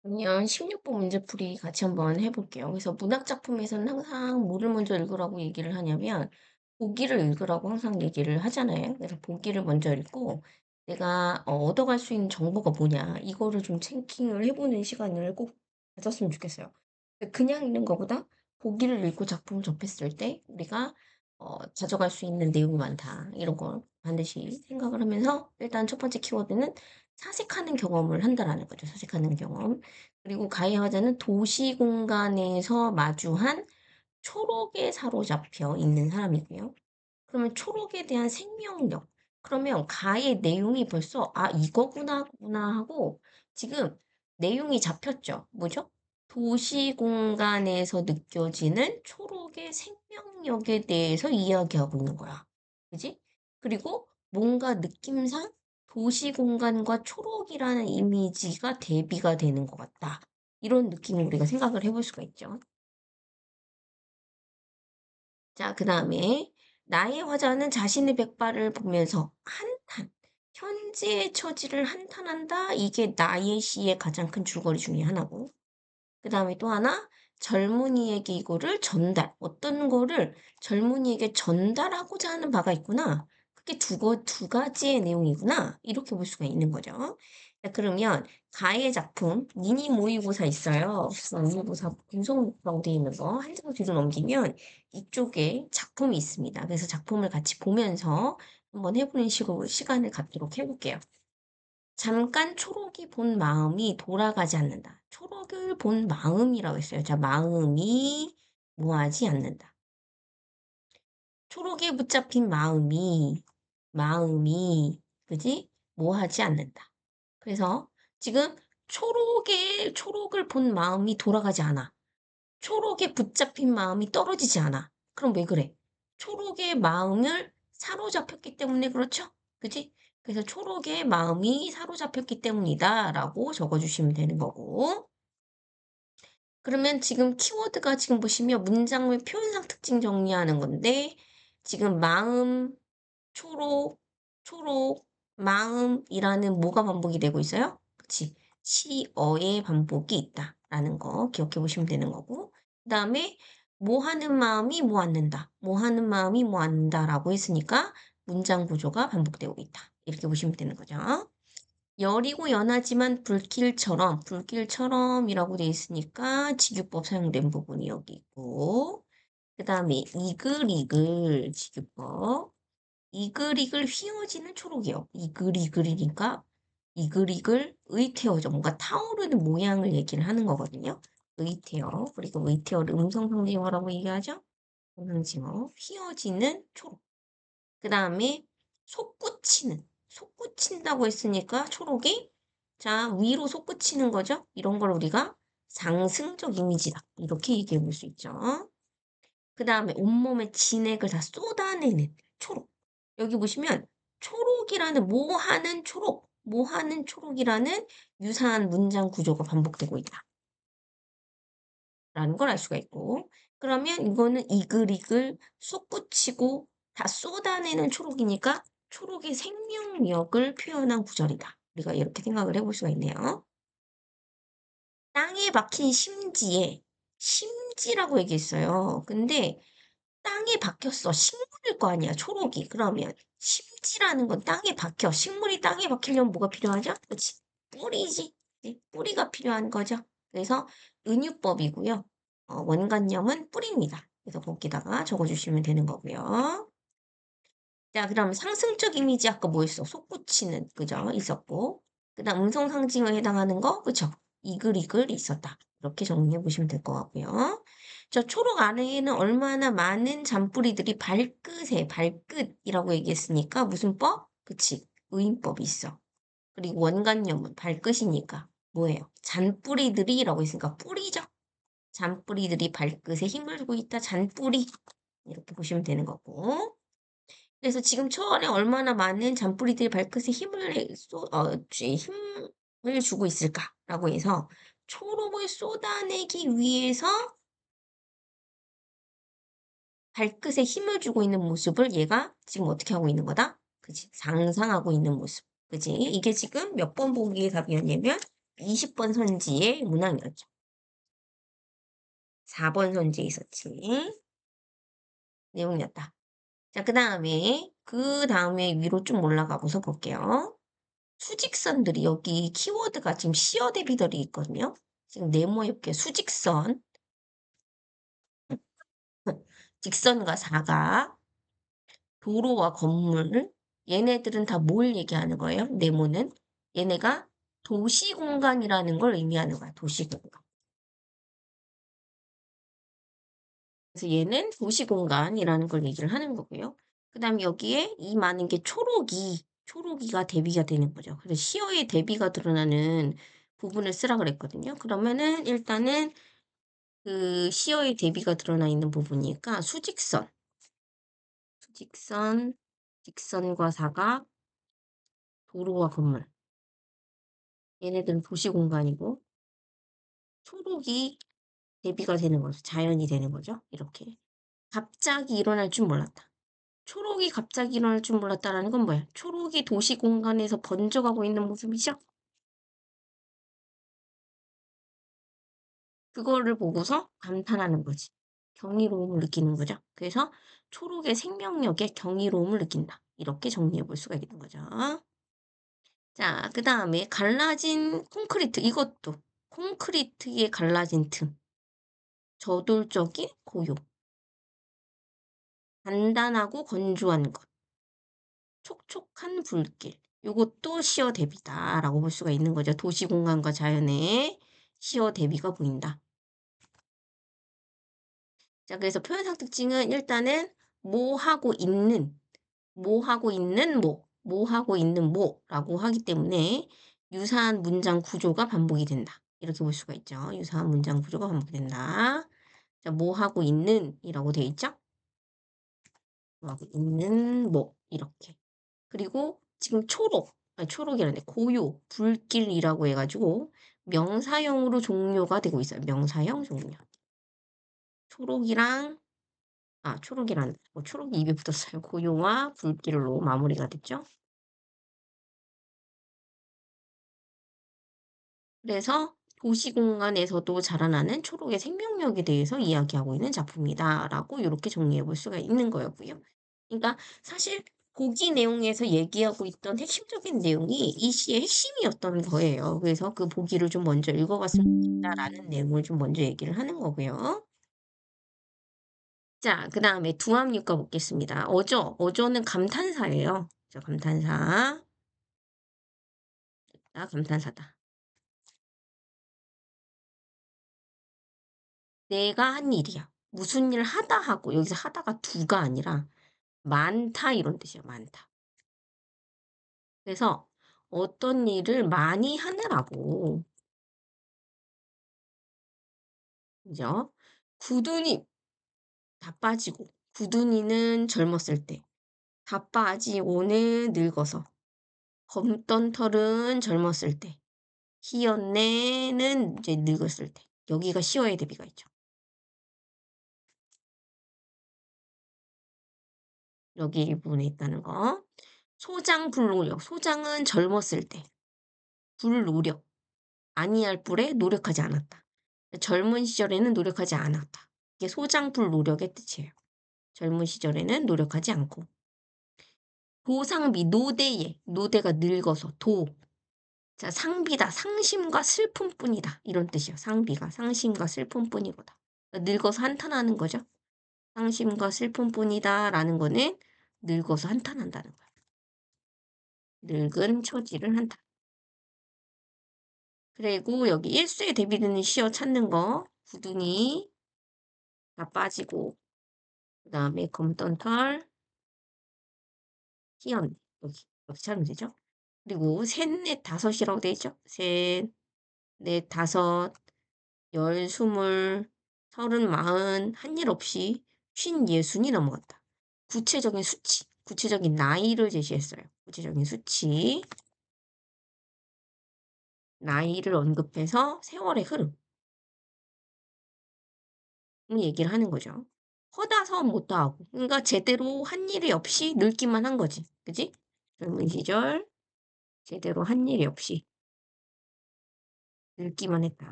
그러면 16번 문제풀이 같이 한번 해볼게요. 그래서 문학 작품에서는 항상 뭐를 먼저 읽으라고 얘기를 하냐면 보기를 읽으라고 항상 얘기를 하잖아요. 그래서 보기를 먼저 읽고 내가 얻어갈 수 있는 정보가 뭐냐 이거를 좀 체킹을 해보는 시간을 꼭 가졌으면 좋겠어요. 그냥 읽는 것보다 보기를 읽고 작품을 접했을 때 우리가 가져갈 수 있는 내용이 많다. 이런 걸 반드시 생각을 하면서 일단 첫 번째 키워드는 사색하는 경험을 한다라는 거죠. 사색하는 경험. 그리고 가해의 화자는 도시 공간에서 마주한 초록에 사로잡혀 있는 사람이고요. 그러면 초록에 대한 생명력. 그러면 가의 내용이 벌써 '아 이거구나.' 하고 지금 내용이 잡혔죠. 뭐죠? 도시 공간에서 느껴지는 초록의 생명력에 대해서 이야기하고 있는 거야. 그지? 그리고 뭔가 느낌상 도시 공간과 초록이라는 이미지가 대비가 되는 것 같다. 이런 느낌을 우리가 생각을 해볼 수가 있죠. 자, 그다음에 나의 화자는 자신의 백발을 보면서 한탄. 현재의 처지를 한탄한다. 이게 나의 시의 가장 큰 줄거리 중에 하나고. 그다음에 또 하나, 젊은이에게 이거를 전달. 어떤 거를 젊은이에게 전달하고자 하는 바가 있구나. 그게 두 가지의 내용이구나. 이렇게 볼 수가 있는 거죠. 자, 그러면 가의 작품 미니 모의고사 있어요. 그래서 모의고사 분석으로 되어 있는 거 한 장 뒤로 넘기면 이쪽에 작품이 있습니다. 그래서 작품을 같이 보면서 한번 해보는 식으로 시간을 갖도록 해볼게요. 잠깐 초록이 본 마음이 돌아가지 않는다. 초록을 본 마음이라고 했어요. 자, 마음이 뭐하지 않는다. 초록에 붙잡힌 마음이, 그지? 뭐하지 않는다. 그래서 지금 초록을 본 마음이 돌아가지 않아. 초록에 붙잡힌 마음이 떨어지지 않아. 그럼 왜 그래? 초록의 마음을 사로잡혔기 때문에 그렇죠? 그지? 그래서 초록의 마음이 사로잡혔기 때문이다라고 적어주시면 되는 거고. 그러면 지금 키워드가 지금 보시면 문장의 표현상 특징 정리하는 건데, 지금 마음, 초록, 마음이라는 뭐가 반복이 되고 있어요? 그치? 시어의 반복이 있다라는 거 기억해 보시면 되는 거고. 그 다음에 뭐 하는 마음이 뭐 않는다. 뭐 하는 마음이 뭐 않는다라고 했으니까 문장 구조가 반복되고 있다. 이렇게 보시면 되는 거죠. 여리고 연하지만 불길처럼이라고 돼 있으니까 직유법 사용된 부분이 여기 있고, 그 다음에 이글이글 직유법. 이글이글 휘어지는 초록이요. 이글이글이니까 이글이글 의태어죠. 뭔가 타오르는 모양을 얘기를 하는 거거든요. 의태어. 그리고 의태어를 음성상징어라고 얘기하죠. 음성상징어. 휘어지는 초록. 그 다음에 솟구친다고 했으니까 초록이 자 위로 솟구치는 거죠. 이런 걸 우리가 상승적 이미지다. 이렇게 얘기해 볼 수 있죠. 그 다음에 온몸에 진액을 다 쏟아내는 초록. 여기 보시면 초록이라는 뭐 하는 초록이라는 유사한 문장 구조가 반복되고 있다. 라는 걸 알 수가 있고. 그러면 이거는 이글이글 솟구치고 다 쏟아내는 초록이니까 초록의 생명력을 표현한 구절이다. 우리가 이렇게 생각을 해볼 수가 있네요. 땅에 박힌 심지라고 얘기했어요. 근데 땅에 박혔어. 식물일 거 아니야, 초록이. 그러면 심지라는 건 땅에 박혀. 식물이 땅에 박히려면 뭐가 필요하죠? 그치? 뿌리지. 네, 뿌리가 필요한 거죠. 그래서 은유법이고요. 원관념은 뿌리입니다. 그래서 거기다가 적어주시면 되는 거고요. 자, 그럼 상승적 이미지 아까 뭐였어? 솟구치는, 그죠? 있었고. 그 다음 음성상징어에 해당하는 거, 그쵸? 이글이글 있었다. 이렇게 정리해 보시면 될 것 같고요. 저 초록 아래에는 얼마나 많은 잔뿌리들이 발끝이라고 얘기했으니까 무슨 법? 그치? 의인법이 있어. 그리고 원관념은 발끝이니까 뭐예요? 잔뿌리들이라고 했으니까 뿌리죠? 잔뿌리들이 발끝에 힘을 주고 있다. 잔뿌리. 이렇게 보시면 되는 거고. 그래서 지금 초원에 얼마나 많은 잔뿌리들이 발끝에 힘을 주고 있을까라고 해서 초록을 쏟아내기 위해서 발끝에 힘을 주고 있는 모습을 얘가 지금 어떻게 하고 있는 거다? 그지? 상상하고 있는 모습. 그지? 이게 지금 몇 번 보기의 답이었냐면 20번 선지의 문학이었죠. 4번 선지에 있었지. 내용이었다. 자, 그다음에 위로 좀 올라가고서 볼게요. 수직선들이 여기 키워드가 지금 시어 대비들이 있거든요. 지금 네모 옆에 수직선, 직선과 사각, 도로와 건물, 얘네들은 다 뭘 얘기하는 거예요? 네모는 얘네가 도시 공간이라는 걸 의미하는 거야. 도시 공간. 그래서 얘는 도시 공간이라는 걸 얘기를 하는 거고요. 그다음에 여기에 이 많은 게 초록이가 대비가 되는 거죠. 그래서 시어의 대비가 드러나는 부분을 쓰라 그랬거든요. 그러면은 일단은 그 시어의 대비가 드러나 있는 부분이니까 수직선, 직선과 사각, 도로와 건물. 얘네들은 도시 공간이고 초록이 대비가 되는 거죠. 자연이 되는 거죠. 이렇게. 갑자기 일어날 줄 몰랐다. 초록이 갑자기 일어날 줄 몰랐다라는 건 뭐야? 초록이 도시 공간에서 번져가고 있는 모습이죠? 그거를 보고서 감탄하는 거지. 경이로움을 느끼는 거죠. 그래서 초록의 생명력에 경이로움을 느낀다. 이렇게 정리해 볼 수가 있는 거죠. 자, 그다음에 갈라진 콘크리트 이것도 콘크리트에 갈라진 틈. 저돌적인 고요. 단단하고 건조한 것. 촉촉한 불길. 요것도 시어 대비다라고 볼 수가 있는 거죠. 도시 공간과 자연의 시어 대비가 보인다. 자, 그래서 표현상 특징은 일단은 뭐하고 있는, 뭐하고 있는 뭐하고 있는 뭐라고 하기 때문에 유사한 문장 구조가 반복이 된다. 이렇게 볼 수가 있죠. 유사한 문장 구조가 반복된다. 자, 뭐하고 있는이라고 되어 있죠? 뭐하고 있는 뭐 이렇게. 그리고 지금 초록이라는데 고요, 불길이라고 해가지고 명사형으로 종료가 되고 있어요. 명사형 종료. 초록이랑 초록이란 초록이 입에 붙었어요. 고요와 불길로 마무리가 됐죠. 그래서 도시 공간에서도 자라나는 초록의 생명력에 대해서 이야기하고 있는 작품이다라고 이렇게 정리해 볼 수가 있는 거였고요. 그러니까 사실 고기 내용에서 얘기하고 있던 핵심적인 내용이 이 시의 핵심이었던 거예요. 그래서 그 보기를 좀 먼저 읽어봤으면 좋겠다라는 내용을 좀 먼저 얘기를 하는 거고요. 자, 그다음에 두합육가 보겠습니다. 어조는 감탄사예요. 자, 감탄사. 감탄사다. 내가 한 일이야. 무슨 일 하다 하고 여기서 하다가 두가 아니라 많다 이런 뜻이에요. 많다. 그래서 어떤 일을 많이 하느라고 그죠? 굳은이 다 빠지고 굳은이는 젊었을 때 다 빠지고는 늙어서 검던 털은 젊었을 때 희었네는 이제 늙었을 때 여기가 시어의 대비가 있죠. 여기 이 부분에 있다는 거. 소장불노력. 소장은 젊었을 때. 불노력. 아니할 뿔에 노력하지 않았다. 젊은 시절에는 노력하지 않았다. 이게 소장불노력의 뜻이에요. 젊은 시절에는 노력하지 않고. 도상비, 노대예. 노대가 늙어서 도. 자, 상비다. 상심과 슬픔뿐이다. 이런 뜻이에요. 상비가 상심과 슬픔뿐이거다. 늙어서 한탄하는 거죠. 상심과 슬픔뿐이다라는 거는 늙어서 한탄한다는 거예요. 늙은 처지를 한탄. 그리고 여기 일수에 대비되는 시어 찾는 거. 구둥이 다 빠지고 그다음에 검던 털, 희연 여기 찾으면 되죠. 그리고 셋, 넷, 다섯이라고 돼 있죠. 셋, 넷, 다섯, 열, 스물, 서른, 마흔 한 일 없이 쉰 예순이 넘어갔다. 구체적인 수치, 구체적인 나이를 제시했어요. 구체적인 수치, 나이를 언급해서 세월의 흐름 얘기를 하는 거죠. 허다서 못다 하고 그러니까 제대로 한 일이 없이 늙기만 한 거지. 그지? 젊은 시절 제대로 한 일이 없이 읽기만 했다.